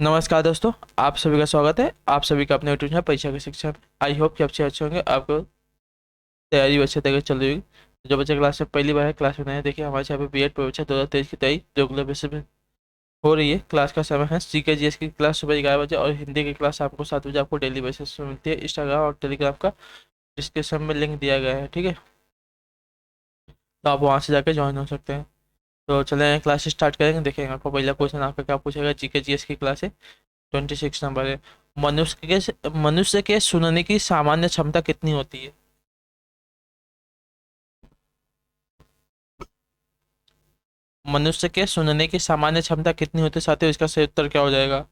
नमस्कार दोस्तों, आप सभी का स्वागत है। आप सभी का अपने यूट्यूब चैनल परीक्षा की शिक्षा में। आई होप कि अच्छे हो, आपको तैयारी भी अच्छे तरीके से चल रही होगी। जो बच्चे क्लास में पहली बार है क्लास में नए, देखिए हमारे यहाँ पे बीएड परीक्षा 2023 की तैयारी रेगुलर बेसिस पे हो रही है। क्लास का समय है जीके जीएस की क्लास सुबह 11 बजे और हिंदी की क्लास आपको 7 बजे आपको डेली बेसिस पे मिलती है। इंस्टाग्राम और टेलीग्राम का डिस्क्रिप्शन में लिंक दिया गया है, ठीक है, तो आप वहाँ से जाकर ज्वाइन हो सकते हैं। तो चले क्लास स्टार्ट करेंगे। देखेंगे आपको पहला क्वेश्चन आपका क्या पूछेगा। जीके जीएस की क्लास है, 26 नंबर है। मनुष्य के सुनने की सामान्य क्षमता कितनी होती है? मनुष्य के सुनने की सामान्य क्षमता कितनी होती है साथियों? इसका सही उत्तर क्या हो जाएगा?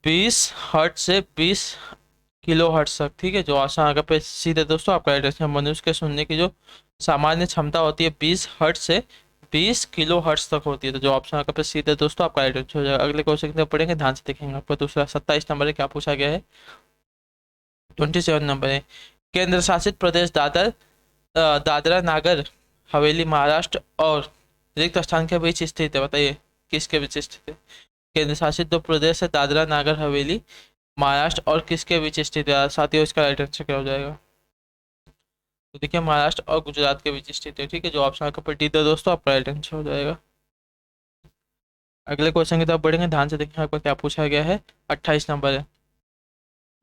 20 हर्ट्ज से 20 किलो हर्ट्ज तक, ठीक है। जो आसान आगे पे सीधे दोस्तों आपका एड्रेस है। मनुष्य के सुनने की जो सामान्य क्षमता होती है 20 हर्ट्ज से 20 किलो हर्ट्ज तक होती है। तो जो ऑप्शन आगे पे सीधे दोस्तों आपका एड्रेस हो जाएगा। अगले क्वेश्चन की तरफ पढ़ेंगे, ध्यान से देखेंगे। आपका दूसरा 27 नंबर है, क्या पूछा गया है? 27 नंबर है। केंद्र शासित प्रदेश दादरा नागर हवेली महाराष्ट्र और रिक्त स्थान के बीच स्थित है। बताइए किसके बीच स्थित है? केंद्र शासित जो प्रदेश है दादरा नागर हवेली महाराष्ट्र और किसके बीच स्थित है साथियों? इसका राइट आंसर क्या हो जाएगा? तो देखिए महाराष्ट्र और गुजरात के बीच स्थित है, ठीक है। जो ऑप्शन आपका पर डी दो दोस्तों आपका राइट आंसर हो जाएगा। अगले क्वेश्चन की तरफ बढ़ेंगे, ध्यान से देखेंगे आपका क्या पूछा गया है। 28 नंबर है।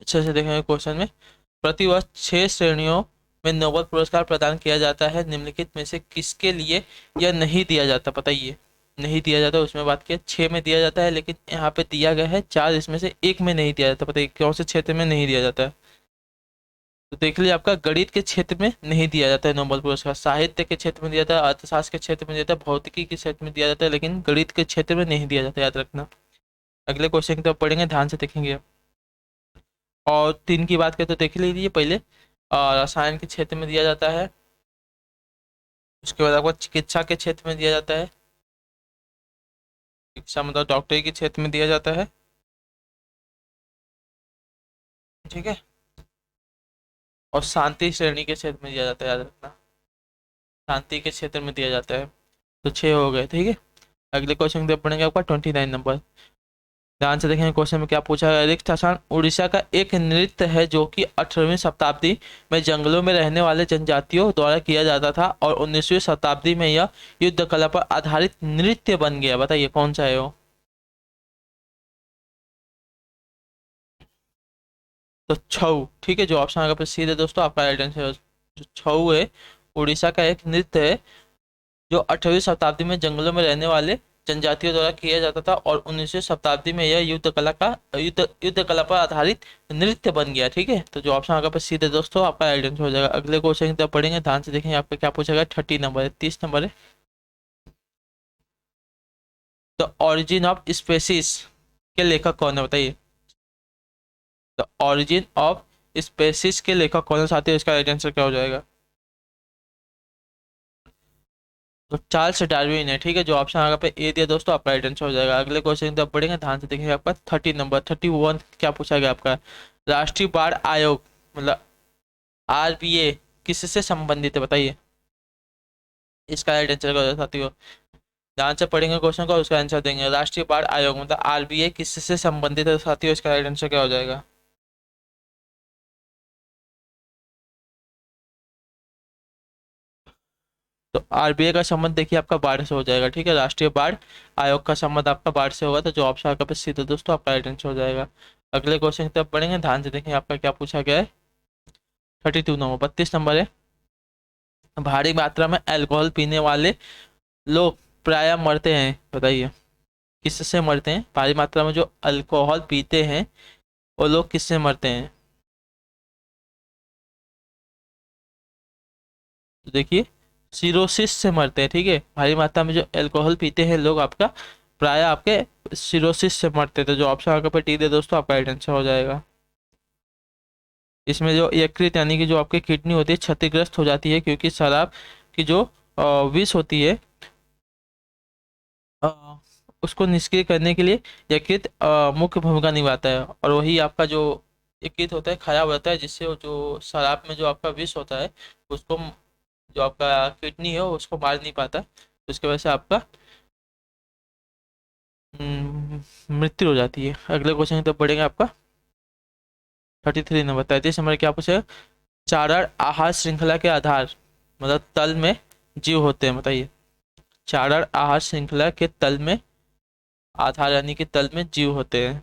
अच्छे से देखेंगे क्वेश्चन में। प्रतिवर्ष 6 श्रेणियों में नोबेल पुरस्कार प्रदान किया जाता है, निम्नलिखित में से किसके लिए यह नहीं दिया जाता? बताइए। नहीं दिया जाता उसमें बात किया, 6 में दिया जाता है, लेकिन यहाँ पे दिया गया है 4, इसमें से एक में नहीं दिया जाता। बताइए कौन से क्षेत्र में नहीं दिया जाता है? तो देख लीजिए, आपका गणित के क्षेत्र में नहीं दिया जाता है नोबेल पुरस्कार, साहित्य के क्षेत्र में दिया जाता है, अर्थशास्त्र के क्षेत्र में दिया जाता है, भौतिकी के क्षेत्र में दिया जाता है, लेकिन गणित के क्षेत्र में नहीं दिया जाता, याद रखना। अगले क्वेश्चन की तरफ पढ़ेंगे, ध्यान से देखेंगे। और 3 की बात करें तो देख लीजिए पहले, रसायन के क्षेत्र में दिया जाता है। उसके बाद आपको चिकित्सा के क्षेत्र में दिया जाता है। चिकित्सा मतलब डॉक्टरी के क्षेत्र में दिया जाता है, ठीक है। और शांति श्रेणी के क्षेत्र में दिया जाता है, याद रखना। शांति के क्षेत्र में दिया जाता है। तो 6 हो गए, ठीक है। अगले क्वेश्चन की तरफ पढ़ेंगे, आपका 29 नंबर। ध्यान से देखेंगे क्वेश्चन में क्या पूछा है। रिक्त स्थान उड़ीसा का एक नृत्य है जो कि 18वीं शताब्दी में जंगलों में रहने वाले जनजातियों द्वारा किया जाता था और 19वीं शताब्दी में यह युद्ध कला पर आधारित नृत्य बन गया। बताइए कौन सा है वो? तो छऊ, ठीक है। जो ऑप्शन आगे पे सीधे दोस्तों आपका राइट आंसर है। जो छऊ है, उड़ीसा का एक नृत्य है जो 18वीं शताब्दी में जंगलों में रहने वाले जनजातियों द्वारा किया जाता था और 19वीं शताब्दी में यह युद्ध कला पर आधारित नृत्य बन गया, ठीक है। तो जो ऑप्शन आगे पे सीधे दोस्तों आपका राइट आंसर हो जाएगा। अगले क्वेश्चन की तरफ पढ़ेंगे, ध्यान से देखेंगे आपका क्या पूछा गया। 30 नंबर है, 30 नंबर है। द ऑरिजिन ऑफ स्पेसिस के लेखक कौन है? बताइए। द ऑरिजिन ऑफ स्पेसिस के लेखक कौन है साथियों? इसका राइट आंसर क्या हो जाएगा? तो चार्ल्स डार्विन है, ठीक है। जो ऑप्शन आगे पे ए दिया दोस्तों आपका राइट आंसर हो जाएगा। अगले क्वेश्चन की तरफ बढ़ेंगे, ध्यान से देखेंगे। आपका 30 नंबर, 31 क्या पूछा गया आपका। राष्ट्रीय बाढ़ आयोग मतलब आरबीए किससे संबंधित है? बताइए इसका राइट आंसर क्या होगा साथियों? ध्यान से पढ़ेंगे क्वेश्चन को, उसका आंसर देंगे। राष्ट्रीय बाढ़ आयोग मतलब आरबीए किससे संबंधित है साथियों? इसका राइट आंसर क्या हो जाएगा? तो आरबीआई का संबंध देखिए आपका बाढ़ से हो जाएगा, ठीक है। राष्ट्रीय बाढ़ आयोग का संबंध आपका बाढ़ से होगा। तो जो ऑप्शन आपका पे सीधे दोस्तों आपका राइट आंसर हो जाएगा। अगले क्वेश्चन की तरफ बढ़ेंगे, ध्यान से देखेंगे आपका क्या पूछा गया है। 32 नंबर, 32 नंबर है। भारी मात्रा में अल्कोहल पीने वाले लोग प्रायः मरते हैं। बताइए किससे मरते हैं? भारी मात्रा में जो अल्कोहल पीते हैं वो लोग किससे मरते हैं? तो देखिए सिरोसिस से मरते हैं, ठीक है। भारी मात्रा में जो अल्कोहल पीते हैं लोग आपका प्राय आपके सिरोसिस से मरते हैं। तो जो ऑप्शन आपके पे टी दे दोस्तों आपका राइट आंसर हो जाएगा। इसमें जो यकृत यानी कि जो आपकी किडनी होती है क्षतिग्रस्त हो जाती है, क्योंकि शराब की जो विष होती है अ, उसको निष्क्रिय करने के लिए यकृत मुख्य भूमिका निभाता है, और वही आपका जो यकृत होता है खराब होता है, जिससे वो जो शराब में जो आपका विष होता है उसको, जो आपका किडनी है उसको मार नहीं पाता, तो इसकी वजह से आपका मृत्यु हो जाती है। अगले क्वेश्चन की तरफ बढ़ेंगे आपका 33 नंबर। 33 नंबर क्या पूछे, चारण आहार श्रृंखला के आधार मतलब तल में जीव होते हैं, बताइए। चारण आहार श्रृंखला के तल में आधार यानी कि तल में जीव होते हैं।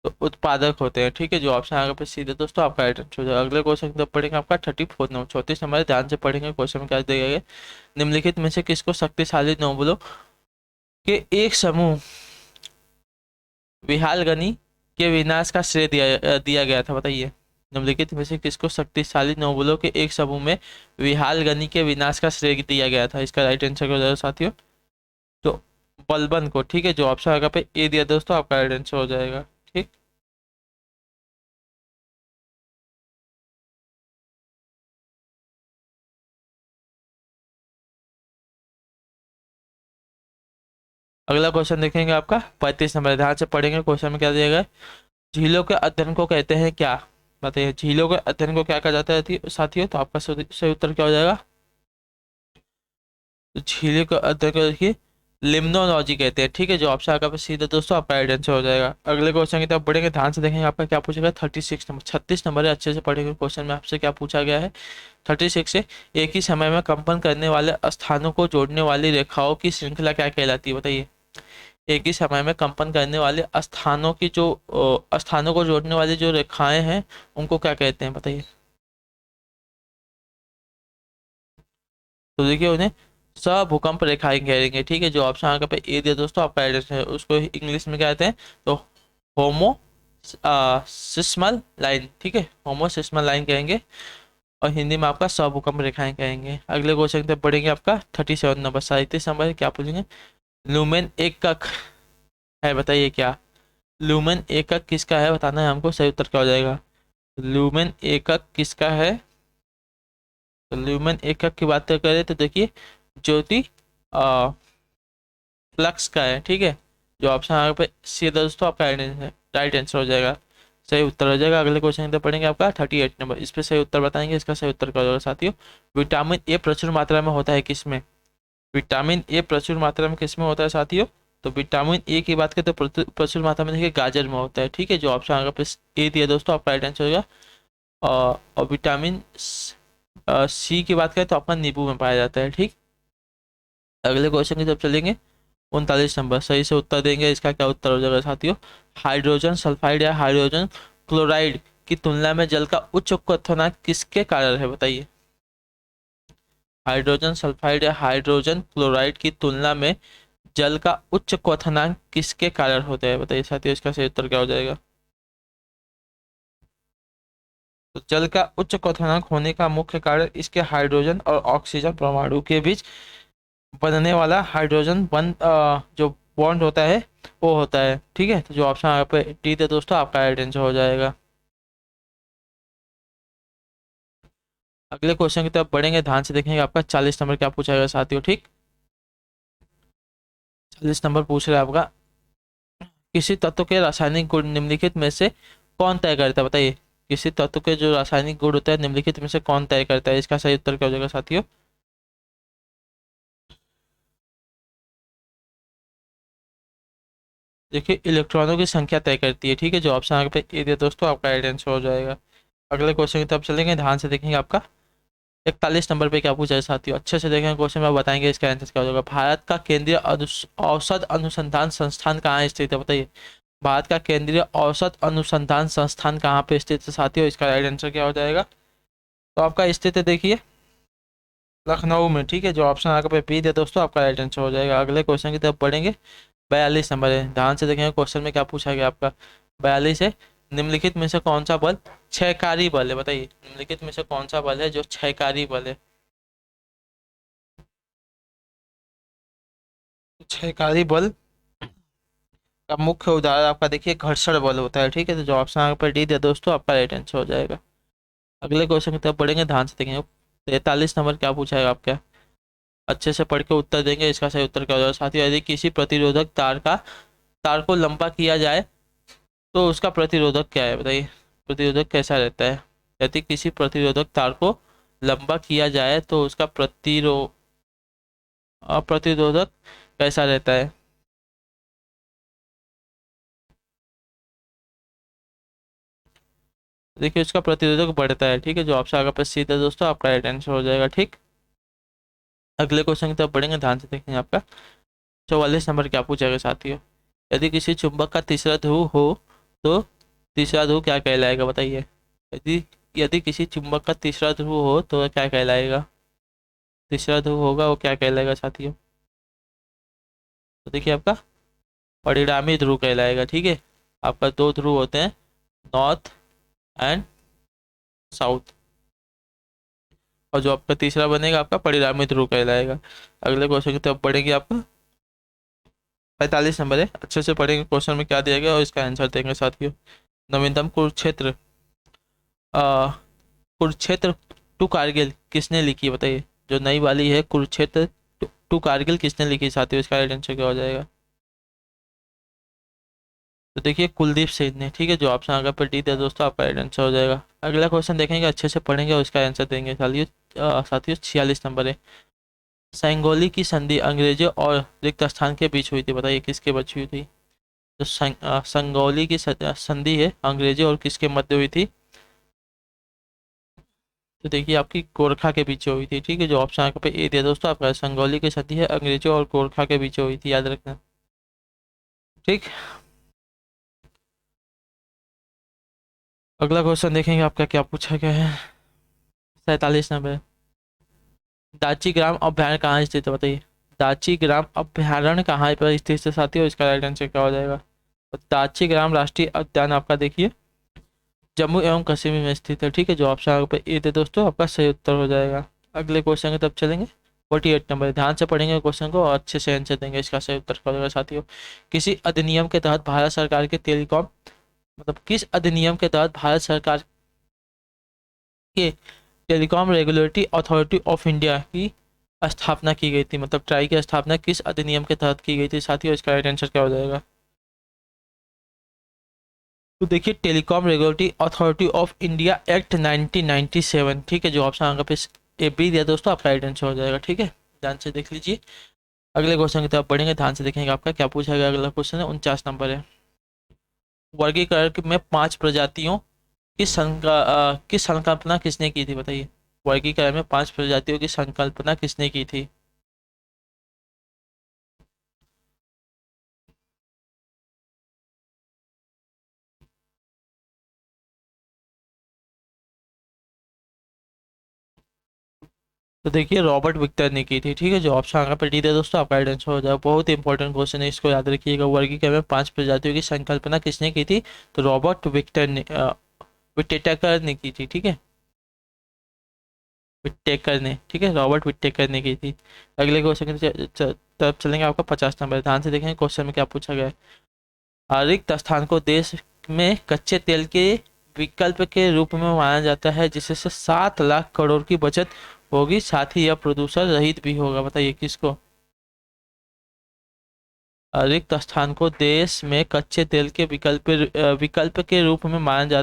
तो उत्पादक होते हैं, ठीक है। जो ऑप्शन आगे पे सीधे दोस्तों आपका राइट आंसर हो जाएगा। अगले क्वेश्चन की तरफ पढ़ेंगे आपका 34 नंबर। 34 नंबर ध्यान से पढ़ेंगे, क्वेश्चन में क्या दिया गया है। निम्नलिखित में से किसको शक्तिशाली नोबलों के एक समूह विहालगनी के विनाश का श्रेय दिया गया था, बताइए। निम्नलिखित में से किसको शक्तिशाली नोबलों के एक समूह में विहालगनी के विनाश का श्रेय दिया गया था, इसका राइट आंसर हो जाएगा साथियों। तो बलबन को, ठीक है। जो ऑप्शन आगे पे ए दिया दोस्तों आपका राइट आंसर हो जाएगा, ठीक। अगला क्वेश्चन देखेंगे आपका 35 नंबर। ध्यान से पढ़ेंगे, क्वेश्चन में क्या दिया गया है। झीलों के अध्ययन को कहते हैं क्या, बताइए। झीलों के अध्ययन को क्या कहा जाता है साथियों। तो आपका सही उत्तर क्या हो जाएगा। तो झीलों का अध्ययन को देखिए लिम्नोलॉजी कहते हैं, ठीक है। जो ऑप्शन आपका सीधे दोस्तों आपका राइट आंसर हो जाएगा। अगले क्वेश्चन की तरफ बढ़ेंगे, ध्यान से देखेंगे आपका क्या पूछेगा। 36 नंबर। 36 नंबर है, अच्छे से पढ़ेंगे। क्वेश्चन में आपसे क्या पूछा गया है 36 से, एक ही समय में कंपन करने वाले स्थानों को जोड़ने वाली रेखाओं की श्रृंखला क्या कहलाती है, बताइए। एक ही समय में कंपन करने वाले स्थानों की जो स्थानों को जोड़ने वाली जो रेखाएं हैं उनको क्या कहते हैं, बताइए। तो देखिए उन्हें भूकंप रेखाएं कहेंगे, ठीक है। जो ऑप्शन आपका पे ए दिया दोस्तों आपका एड्रेस है, उसको इंग्लिश में क्या कहते हैं। तो होमो सिस्मल लाइन, ठीक है। होमो सिस्मल लाइन कहेंगे और हिंदी में आपका भूकंप रेखाएं कहेंगे। अगले क्वेश्चन की तरफ बढ़ेंगे आपका 37 नंबर। 37 नंबर क्या पूछेंगे। लूमेन एकक है, बताइए क्या। लूमेन एकक किसका है बताना है हमको, सही उत्तर क्या हो जाएगा। लूमेन एकक किसका है। तो लूमेन एकक की बात करें तो देखिए ज्योति फ्लक्स का है, ठीक है। जो ऑप्शन आगे पे सी है दोस्तों आपका राइट आंसर हो जाएगा, सही उत्तर हो जाएगा। अगले क्वेश्चन की तरफ पढ़ेंगे आपका 38 नंबर। इस पे सही उत्तर बताएंगे, इसका सही उत्तर क्या होगा साथियों। विटामिन ए प्रचुर मात्रा में होता है किसमें। विटामिन ए प्रचुर मात्रा में किसमें होता है साथियों। तो विटामिन ए की बात करें तो प्रचुर मात्रा में देखिए गाजर में होता है, ठीक है। जो ऑप्शन आगे पे ए दिया दोस्तों आपका राइट आंसर होगा। और विटामिन सी की बात करें तो आपका नींबू में पाया जाता है, ठीक। अगले क्वेश्चन की तरफ चलेंगे 39 नंबर। सही से उत्तर देंगे, इसका क्या उत्तर हो जाएगा साथियों। हाइड्रोजन सल्फाइड या हाइड्रोजन क्लोराइड की तुलना में जल का उच्च क्वथनांक किसके कारण है, बताइए। हाइड्रोजन सल्फाइड या हाइड्रोजन क्लोराइड की तुलना में जल का उच्च क्वथनांक किसके कारण होता है, बताइए साथियों। इसका सही उत्तर क्या हो जाएगा। तो जल का उच्च क्वथनांक होने का मुख्य कारण इसके हाइड्रोजन और ऑक्सीजन परमाणु के बीच बनने वाला हाइड्रोजन जो बॉन्ड होता है वो होता है, ठीक है। तो जो ऑप्शन यहाँ पे डी है दोस्तों आपका राइट आंसर हो जाएगा। अगले क्वेश्चन की तरफ बढ़ेंगे, ध्यान से देखेंगे आपका 40 नंबर क्या पूछा गया साथियों, ठीक। 40 नंबर पूछ रहा है आपका, किसी तत्व के रासायनिक गुण निम्नलिखित में से कौन तय करता है, बताइए। किसी तत्व के जो रासायनिक गुण होता है निम्नलिखित में से कौन तय करता है, इसका सही उत्तर क्या हो जाएगा साथियों। देखिए इलेक्ट्रॉनों की संख्या तय करती है, ठीक है। जो ऑप्शन आगे पे ए दिया दोस्तों आपका राइट आंसर हो जाएगा। अगले क्वेश्चन की तरफ चलेंगे, ध्यान से देखेंगे आपका 41 नंबर पे क्या पूछा है साथियों। अच्छे से देखेंगे क्वेश्चन में, बताएंगे इसका आंसर क्या हो जाएगा। भारत का केंद्रीय औषध अनुसंधान संस्थान कहाँ स्थित है, बताइए। भारत का केंद्रीय औषध अनुसंधान संस्थान कहाँ पे स्थित है साथियों, इसका राइट आंसर क्या हो जाएगा। तो आपका स्थित है देखिए लखनऊ में, ठीक है। जो ऑप्शन आगे पे बी है दोस्तों आपका राइट आंसर हो जाएगा। अगले क्वेश्चन की तरफ बढ़ेंगे, 42 नंबर है। ध्यान से देखेंगे क्वेश्चन में क्या पूछा गया आपका। 42 है, निम्नलिखित में से कौन सा बल क्षयकारी बल है, बताइए। निम्नलिखित में से कौन सा बल है जो क्षयकारी बल है। क्षयकारी बल का मुख्य उदाहरण आपका देखिए घर्षण बल होता है, ठीक है। तो जो ऑप्शन यहाँ पर डी दिया दोस्तों आपका राइट आंसर हो जाएगा। अगले क्वेश्चन की तरफ बढ़ेंगे, ध्यान से देखेंगे 43 नंबर क्या पूछा है आपका। अच्छे से पढ़ के उत्तर देंगे, इसका सही उत्तर क्या हो जाएगा साथियों। यदि किसी प्रतिरोधक तार को लंबा किया जाए तो उसका प्रतिरोधक क्या है, बताइए। प्रतिरोधक कैसा रहता है। यदि किसी प्रतिरोधक तार को लंबा किया जाए तो उसका प्रतिरोधक कैसा रहता है? देखिए उसका प्रतिरोधक बढ़ता है। ठीक है, जो ऑप्शन आगे पर सीधा दोस्तों आपका राइट आंसर हो जाएगा। ठीक, अगले क्वेश्चन की तरफ बढ़ेंगे, ध्यान से देखेंगे। आपका 44 नंबर क्या पूछा गया साथियों? यदि किसी चुंबक का तीसरा ध्रुव हो तो तीसरा ध्रुव क्या कहलाएगा, बताइए। यदि यदि किसी चुंबक का तीसरा ध्रुव हो तो वह क्या कहलाएगा? तीसरा ध्रुव होगा वो क्या कहलाएगा साथियों? तो देखिए आपका परिणामी ध्रुव कहलाएगा। ठीक है, आपका दो ध्रुव होते हैं, नॉर्थ एंड साउथ, और जो आपका तीसरा बनेगा आपका परिणामी ध्रुव कहलाएगा। अगले क्वेश्चन की तरफ बढ़ेंगे। आपका 45 नंबर है, अच्छे से पढ़ेंगे क्वेश्चन में क्या दिया गया और इसका आंसर देंगे साथियों। नवीनतम कुरुक्षेत्र आ, कुरुक्षेत्र टू कारगिल किसने लिखी, बताइए। जो नई वाली है कुरुक्षेत्र टू कारगिल किसने लिखी साथियों, इसका राइट आंसर क्या हो जाएगा? तो देखिए कुलदीप सिंह ने। ठीक है, जो ऑप्शन आगे पर डी दिया दोस्तों आपका राइट आंसर हो जाएगा। अगला क्वेश्चन देखेंगे, अच्छे से पढ़ेंगे और इसका आंसर देंगे साथियों 46 नंबर है। संगोली की संधि अंग्रेजों और रिक्त स्थान के बीच हुई थी, बताइए किसके बीच हुई थी? जो संगोली की संधि है अंग्रेजों और किसके मध्य हुई थी? तो देखिए आपकी गोरखा के बीच हुई थी। ठीक है, जो ऑप्शन आपके पे ए दिया दोस्तों आपका संगोली की संधि है अंग्रेजों और गोरखा के बीच हुई थी, याद रखना। ठीक, अगला क्वेश्चन देखेंगे आपका क्या पूछा गया है। 47 नंबर, दाची ग्राम अभ्यारण्य कहाँ स्थित है, बताइए। दाची ग्राम अभ्यारण्य कहाँ पर स्थित है साथियों, इसका राइट आंसर क्या हो जाएगा? तो दाची ग्राम राष्ट्रीय उद्यान आपका देखिए जम्मू एवं कश्मीर में स्थित है। ठीक है, जो ऑप्शन आपके पे ए थे दोस्तों आपका सही उत्तर हो जाएगा। अगले क्वेश्चन की तरफ चलेंगे। 48 नंबर, ध्यान से पढ़ेंगे क्वेश्चन को और अच्छे से आंसर देंगे, इसका सही उत्तर क्या होगा साथियों। किसी अधिनियम के तहत भारत सरकार के टेलीकॉम, मतलब किस अधिनियम के तहत भारत सरकार के telecom regulatory authority of India की स्थापना की गई थी, मतलब ट्राई की स्थापना किस अधिनियम के तहत की गई थी साथियों, इसका राइट आंसर क्या हो जाएगा? तो देखिए telecom regulatory authority of India act 1997। ठीक है, जो ऑप्शन आगे पे ए बी दिया दोस्तों आपका राइट आंसर हो जाएगा। ठीक है, ध्यान से देख लीजिए। अगले क्वेश्चन की तरफ बढ़ेंगे, ध्यान से देखेंगे आपका क्या पूछा गया। अगला क्वेश्चन है 49 नंबर है। वर्गीकरण में 5 प्रजातियों की संकल्पना किसने की थी, बताइए। वर्गीकरण में 5 प्रजातियों की संकल्पना किसने की थी? तो देखिए रॉबर्ट विक्टर ने की थी। ठीक है, जो ऑप्शन आगे पर डी है दोस्तों आपका राइट आंसर हो जाएगा। बहुत ही इंपॉर्टेंट क्वेश्चन है, इसको याद रखिएगा। वर्गीकरण में 5 प्रजातियों की संकल्पना किसने की थी? तो रॉबर्ट विक्टर ने विटेकर ने की थी। ठीक है, विटेकर ने, ठीक है, रॉबर्ट विटेकर ने की थी। अगले क्वेश्चन की तरफ चलेंगे। आपका 50 नंबर, ध्यान से देखेंगे क्वेश्चन में क्या पूछा गया है। रिक्त स्थान को देश में कच्चे तेल के विकल्प के रूप में माना जाता है, जिससे 7 लाख करोड़ की बचत होगी, साथ ही यह प्रदूषण रहित भी होगा, बताइए किसको? रिक्त स्थान को देश में कच्चे तेल के विकल्प के रूप में माना जा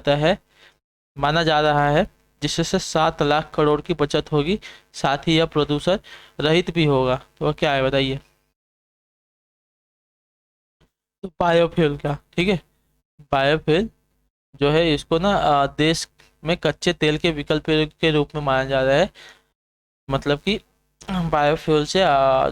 रहा है, जिससे 7 लाख करोड़ की बचत होगी, साथ ही यह प्रदूषण रहित भी होगा। तो वह क्या है बताइए? तो बायोफ्यूल का। ठीक है, बायोफ्यूल जो है इसको ना देश में कच्चे तेल के विकल्प के रूप में माना जा रहा है। मतलब कि बायोफ्यूल से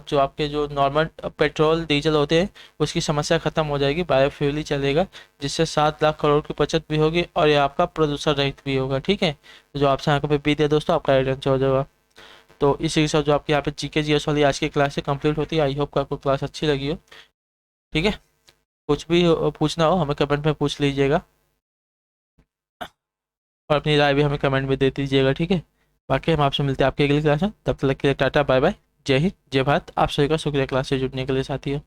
जो आपके जो नॉर्मल पेट्रोल डीजल होते हैं उसकी समस्या खत्म हो जाएगी, बायोफ्यूल ही चलेगा, जिससे 7 लाख करोड़ की बचत भी होगी और ये आपका प्रदूषण रहित भी होगा। ठीक है, तो जो आपसे यहाँ पे बी दिया दोस्तों आपका राइट आंसर हो जाएगा। तो इसी के साथ जो आपके यहाँ पे जीके जीएस वाली आज की क्लास से कंप्लीट होती है। आई होप आपको क्लास अच्छी लगी हो। ठीक है, कुछ भी पूछना हो हमें कमेंट में पूछ लीजिएगा और अपनी राय भी हमें कमेंट में दे दीजिएगा। ठीक है, बाकी हम आपसे मिलते हैं आपके अगली क्लास में, तब तक के लिए टाटा बाय बाय, जय हिंद जय भारत। आप सभी का शुक्रिया क्लास से जुड़ने के लिए साथियों।